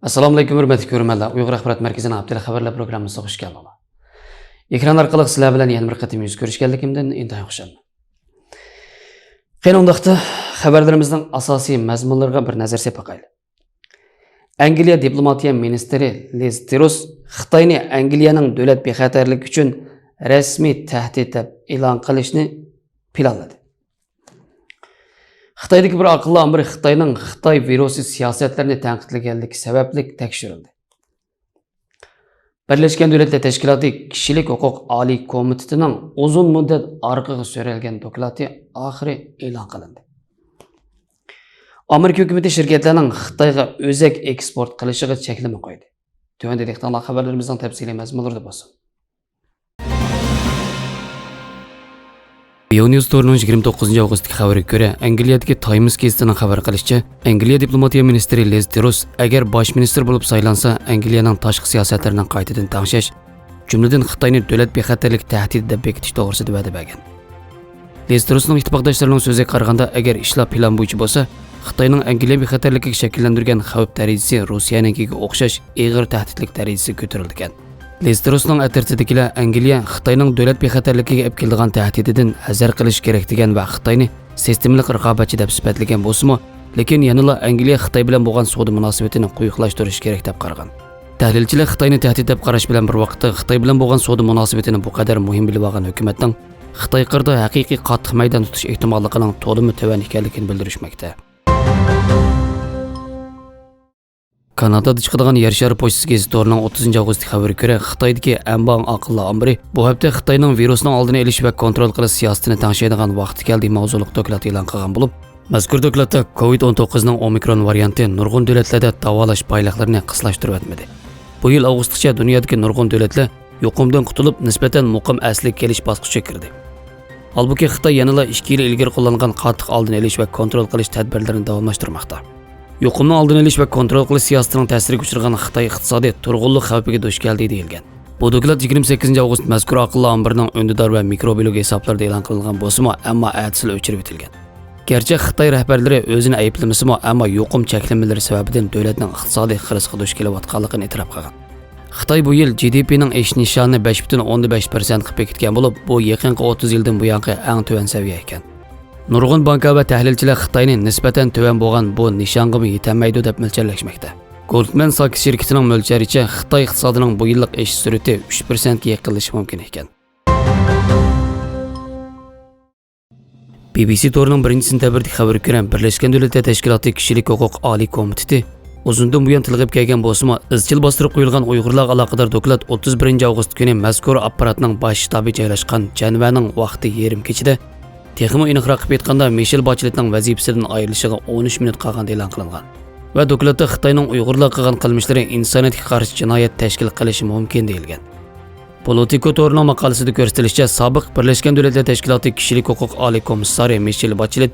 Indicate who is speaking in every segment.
Speaker 1: Assalomu alaykum hurmatli ko'ruvchilar. Uyg'ur axborot markazining Abdul xabarlar programmasiga xush keldinglar. Ekran orqali sizlar bilan yana bir qatim yuz ko'rishganligimdan intayin xursandman. Qanundaqda xabarlarimizning asosiy mazmunlariga bir nazar sepaqayli. Angliya diplomatiya ministri Liz Truss Xitoyni Angliyaning davlat bexatarligi uchun rasmiy tahdid deb e'lon qilishni planladi. Xitoydagi bir aqlli amir Xitoyning Xitoy virusi siyosatlarini tanqidlaganligi sababli tekshirildi. Birleşken Devletler Teşkilatı Kişilik Hukuk Oliy Komitetining uzun muddat orqaga so'ralgan doklati oxiri e'lon qilindi. Amerika hukumati shirkatlarining Xitoyga o'zak eksport qilishiga cheklama qo'ydi. Tuvanda dehqonlar xabarlarimizning tafsiliy mazmunlarida bo'lsin. News Tour'un 29 Ağustos'daki xabariga göre Angliyadagi Times gazetining xabar qilishicha, Angliya diplomatiya ministri Liz Truss agar bosh ministr bo'lib saylansa, Angliyaning tashqi siyosatlarining qaytadan tangshash, jumladan Xitoyni davlat bexatarlik tahdidi deb bekitish to'g'risida va'da bergan. Liz Trussning ittifoqdoshlarining so'ziga qaraganda, agar ishlar plan bo'yicha bo'lsa, Xitoyning Angliya bexatarligiga shakllantirgan xavf darajasi Rossiyaninkiga o'xshash og'ir tahdidlik darajasiga ko'tarilgan. Liz Trussning atirtidagilar Angliya Xitoyning davlat bexatarligiga olib keladigan tahdididan hazar qilish kerak degan va Xitoyni sistemalik raqobatchi deb sifatlagan bo'lsa-mu, lekin yanada Angliya Xitoy bilan bo'lgan savdo munosabatini quyuqlashtirish kerak deb qaragan. Tahlilchilar Xitoyni tahdid deb qarash bilan bir vaqtda Xitoy bilan bo'lgan savdo munosabatini bu qadar muhim bilib olgan hukumatning Xitoy qirda haqiqiy qattiq maydon tutish ehtimolligining to'liq tuvan ekanligini bildirishmoqda. Kanadada chiqadigan Yer shari pochtasi gazetining 30 Ağustos'daki xabariga ko'ra, Xitoydagi eng aqlli amiri bu hafta Xitoyning virusning oldini olish va kontrol qilish siyosatini tanishadigan vaqti keldi mavzuliq doklad e'lon qilgan bo'lib, mazkur dokladda COVID-19 ning Omikron varianti nurg'un davlatlarda davolash bayliqlarini qisqartirib o'tmadi. Bu yil avgustgacha dunyodagi nurg'un davlatlar yuqumdan qutulib nisbatan muqim asliga kelish bosqichiga kirdi. Halbuki Xitoy yanada 2 yil ilgari qo'llangan qattiq oldini olish va kontrol qilish tadbirlarini davomlashtirmoqda. Yuqumni oldini olish va kontrol qilish siyosatining ta'siriga uchragan Xitoy iqtisodiy turg'unlik xavfiga duch keldi deyilgan. Bu doklad 28 Ağustos mazkur aqlli amirning o'ndidor va mikrobiolog hisoblarida e'lon qilingan bo'lsa-mu, ammo atil o'chirib etilgan. Gerçi Xitoy rahbarlari o'zini ayblamasa-mu, ammo yuqum cheklamalari sababidan davlatning iqtisodiy xirisiga duch kelayotganligini e'tirof qilgan. Xitoy bu yil GDP'ning ish nishoni 5.5% qilib ketgan bo'lib, bu yaqinqi 30 yildan buyongi eng tuvan saviya ekan. Nurg'un banka va tahlilchilar Xitoyning nisbatan tuvan bo'lgan bu nishonga yetolmaydi deb mo'ljallashmoqda. Goldman Sachs shirkatining mo'ljaricha Xitoy iqtisodining bu yillik ish sur'ati 3% ga yaqinlashishi mumkin ekan. BBC Tour'ning 1-sentabrlik xabariga ko'ra, Birlashgan Davlatlar Tashkiloti Kishilik Huquq Oliy Komiteti uzundan buyon tilg'ib kelgan bo'lsa-mu, izchil bostirib qo'yilgan Uyg'urlar aloqador doklad 31 Ağustos kuni mazkur apparatning bosh shtabi joylashgan Janvaning vaqti yarim kechida texmo aniqroq qilib aytganda Michel Bacheletning vazifasidan ayrilishiga 13 minut qolganda e'lon qilingan. Va dokladda Xitoyning Uyg'urlar qilgan qilmishlari insoniyatga qarshi jinoyat tashkil qilishi mumkin deyilgan. Politico Tour'ning maqolasida ko'rsatilishicha, sobiq Birlashgan Davlatlar Tashkiloti Kishilik Huquq Oliy komissari Michel Bachelet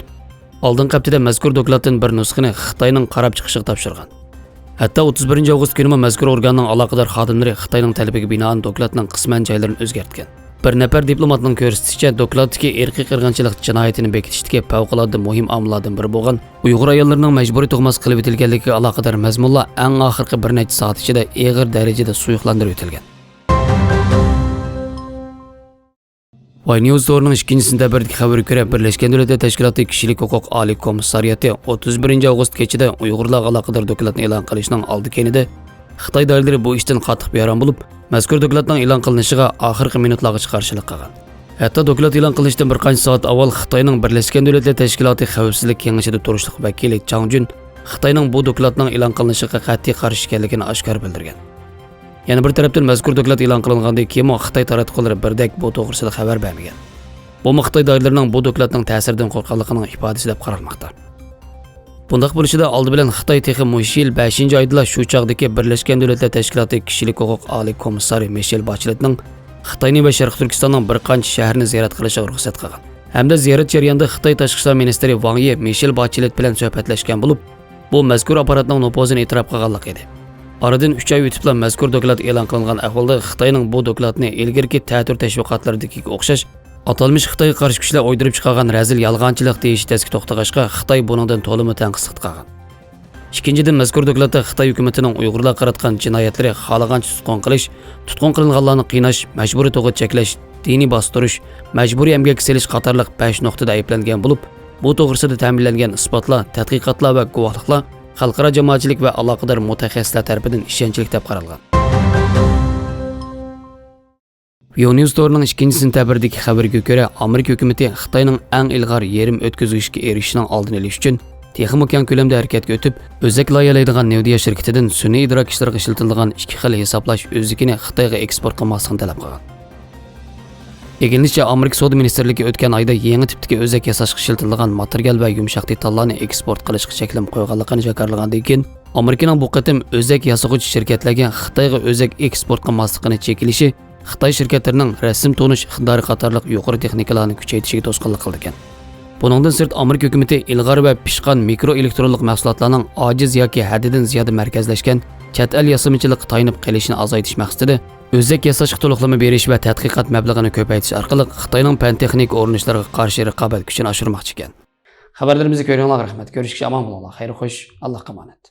Speaker 1: oldingi haftada mazkur dokladdan bir nusxani Xitoyning qarab chiqishiga topshirgan. Hatto 31 Ağustos kuni mazkur organning aloqador xodimlari Xitoyning talabiga binoan dokladning qisman joylarini o'zgartgan. Bir nafar diplomatning ko'rsatishicha, dokladdagi irqiy qirg'inchilik jinoyatini bekitishdagi favqulodda muhim omillardan biri bo'lgan Uyg'ur ayollarining majburiy tug'mas qilib etilganligiga aloqador mazmunlar eng oxirgi bir necha soat ichida og'ir darajada suyuqlantirib etilgan. News Tour'ning 2-sentabrlik xabariga ko'ra, Birlashgan Davlatlar Tashkiloti Kishilik Huquq Oliy komissariyati 31 Ağustos kechida Uyg'urlar aloqador dokladni e'lon qilishning oldi-kenida Xitoy doiralari bu ishdan qattiq bayron bo'lib, mazkur dokladning e'lon qilinishiga oxirgi minutlargacha qarshilik qilgan. Hatto doklad e'lon qilinishdan bir qancha soat avval Xitoyning Birlashgan Davlatlar Tashkiloti Xavfsizlik kengashida turishliq vakili Chang Jun Xitoyning bu dokladning e'lon qilinishiga qat'iy qarshi ekanligini oshkor bildirgan. Yana bir tarafdan mazkur doklad e'lon qilingandan keyin Xitoy taratqullari birdek bu to'g'risida xabar bermagan. Bu Xitoy doiralarining bu dokladning ta'siridan qo'rqqanligining ifodasi deb qaralmoqda. Bundaq bo'lishida oldi bilan Xitoy texi mushil 5-oyda shu chog'dagi Birlashgan Davlatlar Tashkiloti Kishilik Huquq Oliy komissari Michel Bacheletning Xitoyning va Sharq Turkistonning bir qancha shaharni ziyorat qilishiga ruxsat qilgan. Hamda ziyorat jarayonida Xitoy tashqi ishlar ministri Wang Yi Michel Bachelet bilan suhbatlashgan bo'lib, bu mazkur apparatning nopozini e'tirof qilganlik edi. Oradan 3 oy o'tib mazkur doklad e'lon qilingan ahvolda Xitoyning bu dokladni ilgirki ta'tir tashviqotlaridagi o'xshash atalmış Xitoyga qarshi kuchlar o'ydirib chiqargan razil yolg'onchilik deyish tasga to'xtag'achqa Xitoy buningdan to'liq tanqislik qilgan. Ikkinchidan, mazkur dokladda Xitoy hukumatining Uyg'urlar qaratgan jinoyatlari xohlagancha tutqun qilinganlarni qiynash, majburiy tug'ut cheklash, diniy bostirish, majburiy emgak selish qatorliq 5 nuqtada ayblangan bo'lib, bu to'g'risida ta'minlangan isbotlar, tadqiqotlar va guvohliklar xalqaro jamoatchilik va aloqador mutaxassislar tomonidan ishonchli deb qaralgan. News Tour'ning 2-sentabrdagi xabariga ko'ra, Amerika hukumati Xitoyning eng ilg'or yerim o'tkazishga erishishning oldini olish uchun texnik keng ko'lamda harakatga o'tib, o'zak loyihalaydigan Nvidia shirkatidan sun'iy idrok ishlariga ishlatilgan 2 xil hisoblash o'zligini Xitoyga eksport qilmasligini talab qilgan. Egilishicha, Amerika Savdo ministrligi o'tgan oyda yangi tipdagi o'zak yasashga ishlatilgan material va yumshoq detallarni eksport qilishga cheklim qo'yganligini jakarlagandan keyin, Amerikaning bu qatim o'zak yasag'uvchi shirkatlarga Xitoyga o'zak eksport qilmasligini chekilishi Xitoy shirkatlarining rasm tonish iqtidori qatorliq yuqori texnikalarni kuchaytirishiga to'sqinlik qildi ekan. Buningdan sirt Amerika hukumati ilg'or va pishqan mikroelektronlik mahsulotlarning ojiz yoki haddidan ziyoda markazlashgan chet el yasamichilik tayinib qilishini azaytish maqsadida o'zak yasashga to'liqlama berish va tadqiqot mablag'ini ko'paytirish orqali Xitoyning fan texnik o'rinishlariga qarshi raqobat kuchini oshirmoqchi ekan. Xabarlarimizni ko'ringlar, rahmat. Ko'rishga omon bo'linglar. Xayr xo'sh, Allohga omonat.